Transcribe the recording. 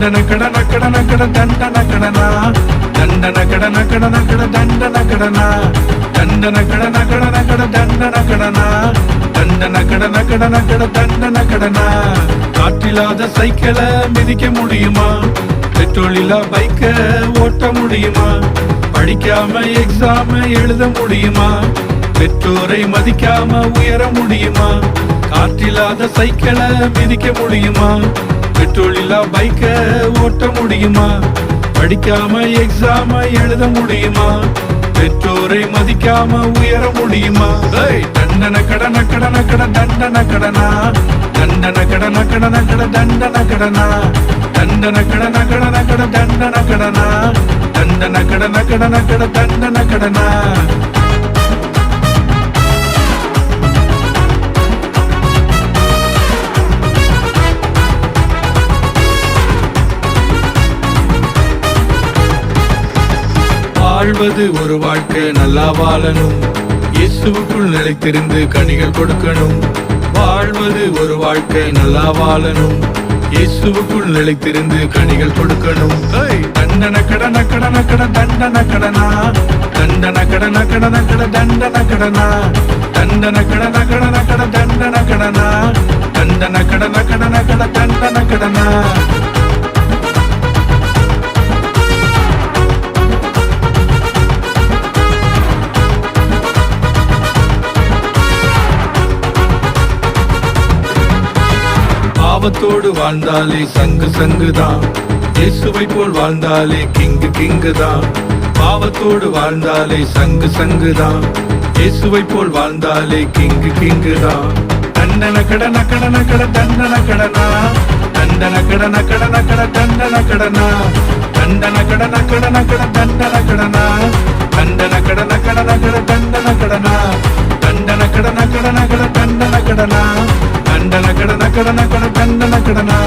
ದಂಡನ ಕಡನ ಕಡನ ಕಡ ದಂಡನ ಕಡನ ದಂಡನ ಕಡನ ಕಡನ ಕಡ ದಂಡನ ಕಡನ ದಂಡನ ಕಡನ ಕಡನ கட தண்டன கடனா தண்டன கடன கடன கட தண்டன கடனா காற்றில்லாத சைக்கிளை மிதிக்க முடியுமா பெட்ரோல் இல்லா பைக்க ஓட்ட முடியுமா படிக்காம எக்ஸாம் எழுத முடியுமா பெற்றோரை மதிக்காம உயர முடியுமா காற்றில்லாத சைக்கிளை மிதிக்க முடியுமா பெட்ரோல் இல்லா பைக்க ஓட்ட முடியுமா படிக்காம எக்ஸாம் எழுத முடியுமா பெற்றோரை மதிக்காம உயர முடியுமா தண்டன கடன கடன கட தண்டன கடனா தண்டன கடன கடன கட தண்டன கடனா தண்டன கடன கடன கட தண்டன கடனா தண்டன கடன கடன கட தண்டன கடனா வாழ்வது ஒரு வாழ்க்கை நல்லா வாழணும் இயேசுவுக்குள் நிலைத்திருந்து கனிகள் கொடுக்கணும் வாழ்வது ஒரு வாழ்க்கை நல்லா வாழணும் இயேசுவுக்குள் நிலைத்திருந்து கனிகள் கொடுக்கணும் தண்டன கடன கடன கட தண்டன கடனா தண்டன கடன கடன கட தண்டன கடனா தண்டன கடன கடன கட தண்டன கடனா தண்டன கடன கடன கட தண்டன கடனா பாவத்தோடு வாழ்ந்தாலே சங்கு சங்குதான் இயேசுவை போல் வாழ்ந்தாலே கிங்கு கிங்கு தான் பாவத்தோடு வாழ்ந்தாலே சங்கு சங்குதான் இயேசுவை போல் வாழ்ந்தாலே கிங்கு கிங்கு தான் தண்டன கடன கடன கட தண்டன கடனா தண்டன கடன கடன கட தண்டன கடனா தண்டன கடன கடன கட தண்டன கடனா தண்டன கடன கடன கட தண்டன கடனா தண்டன கடன கடன கட தண்டன கடனா தண்டன கடன கடன கட தண்டன கடனா